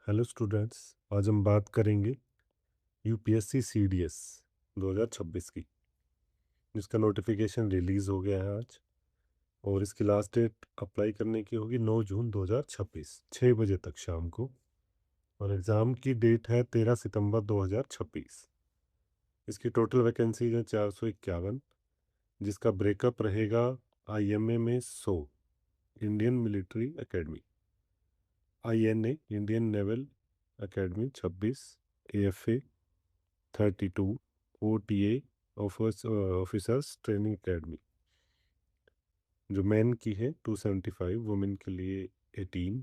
Hello students. आज हम बात करेंगे यूपीएससी सीडीएस 2026 की, जिसका नोटिफिकेशन रिलीज़ हो गया है आज। और इसकी लास्ट डेट अप्लाई करने की होगी 9 जून 2026 6 बजे तक शाम को। और एग्ज़ाम की डेट है 13 सितंबर 2026। इसकी टोटल वैकेंसीज हैं 451, जिसका ब्रेकअप रहेगा आईएमए में 100, Indian military academy, INA Indian naval academy 26, AFA 32, OTA officers training academy जो मैन की है 275, वुमेन के लिए 18।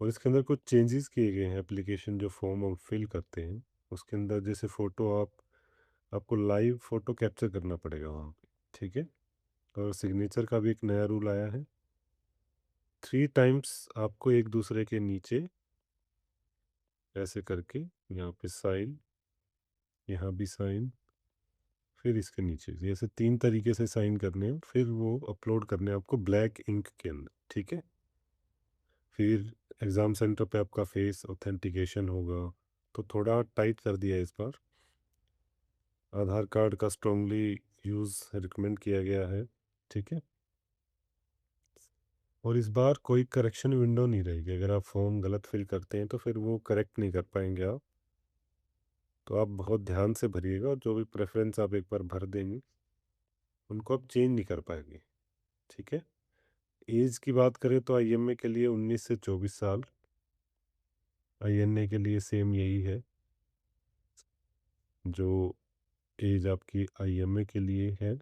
और इसके अंदर कुछ चेंजेस किए गए हैं। एप्लीकेशन जो फॉर्म हम फिल करते हैं उसके अंदर, जैसे फ़ोटो आपको लाइव फ़ोटो कैप्चर करना पड़ेगा वहाँ पे, ठीक है। और सिग्नेचर का भी एक नया रूल आया है। 3 टाइम्स आपको एक दूसरे के नीचे ऐसे करके, यहाँ पे साइन, यहाँ भी साइन, फिर इसके नीचे ऐसे 3 तरीके से साइन करने हैं, फिर वो अपलोड करने हैं आपको ब्लैक इंक के अंदर, ठीक है। फिर एग्ज़ाम सेंटर पे आपका फेस ऑथेंटिकेशन होगा, तो थोड़ा टाइट कर दिया है इस बार। आधार कार्ड का स्ट्रांगली यूज़ रिकमेंड किया गया है, ठीक है। और इस बार कोई करेक्शन विंडो नहीं रहेगी। अगर आप फॉर्म गलत फिल करते हैं तो फिर वो करेक्ट नहीं कर पाएंगे आप। तो आप बहुत ध्यान से भरिएगा, और जो भी प्रेफरेंस आप एक बार भर देंगे उनको आप चेंज नहीं कर पाएंगे, ठीक है। एज की बात करें तो आईएमए के लिए 19 से 24 साल, आईएनए के लिए सेम यही है जो एज आपकी आईएमए के लिए है।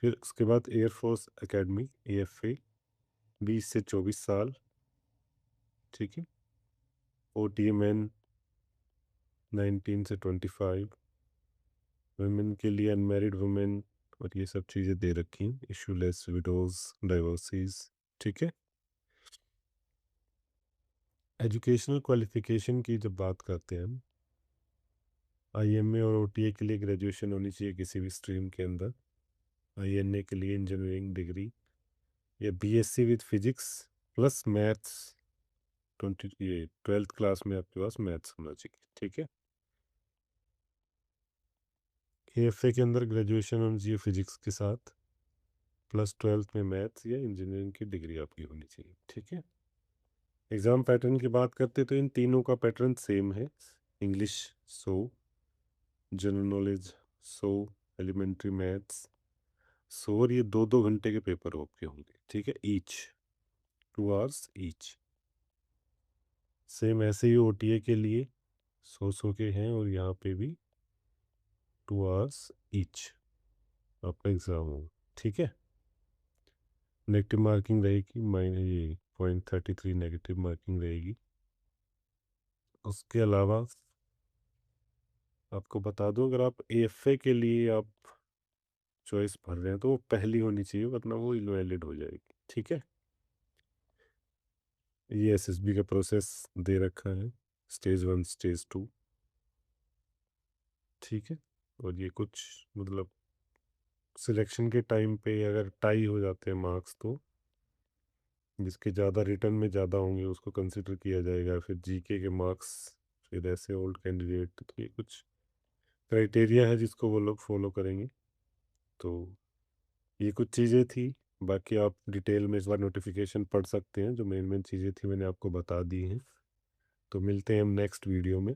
फिर उसके बाद एयरफोर्स एकेडमी एएफए 20 से 24 साल, ठीक है। ओटीए मैन 19 से 25, वुमेन के लिए अनमैरिड वुमेन, और ये सब चीज़ें दे रखी हैं, इशूलेस विडोज डाइवर्सिस, ठीक है। एजुकेशनल क्वालिफिकेशन की जब बात करते हैं हम, आईएमए और ओटीए के लिए ग्रेजुएशन होनी चाहिए किसी भी स्ट्रीम के अंदर। आईएनए के लिए इंजीनियरिंग डिग्री या BSc with physics plus maths, 12th class में आपके पास मैथ्स होना चाहिए, ठीक है। एएफए के अंदर ग्रेजुएशन होनी चाहिए फिजिक्स के साथ, प्लस 12th में मैथ्स या इंजीनियरिंग की डिग्री आपकी होनी चाहिए, ठीक है। एग्ज़ाम पैटर्न की बात करते तो इन तीनों का पैटर्न सेम है। English 100, general knowledge 100, elementary maths 100, और ये 2-2 घंटे के पेपर आपके होंगे, ठीक है, ईच 2 आवर्स ईच। सेम ऐसे ही ओटीए के लिए 100 के हैं, और यहाँ पे भी 2 आवर्स ईच आपका एग्ज़ाम होगा, ठीक है। नेगेटिव मार्किंग रहेगी, ये 0.33 नेगेटिव मार्किंग रहेगी। उसके अलावा आपको बता दूं, अगर आप एएफए के लिए आप चॉइस भर रहे हैं तो वो पहली होनी चाहिए, वरना वो इनवैलिड हो जाएगी, ठीक है। ये एसएसबी का प्रोसेस दे रखा है, स्टेज 1 स्टेज 2, ठीक है। और ये कुछ मतलब सिलेक्शन के टाइम पे अगर टाई हो जाते हैं मार्क्स, तो जिसके ज़्यादा रिटर्न में ज़्यादा होंगे उसको कंसिडर किया जाएगा। फिर जीके के मार्क्स, फिर ऐसे ओल्ड कैंडिडेट, तो ये कुछ क्राइटेरिया है जिसको वो लोग फॉलो करेंगे। तो ये कुछ चीज़ें थी। बाकी आप डिटेल में इस बार नोटिफिकेशन पढ़ सकते हैं, जो मेन मेन चीज़ें थी मैंने आपको बता दी हैं। तो मिलते हैं हम नेक्स्ट वीडियो में।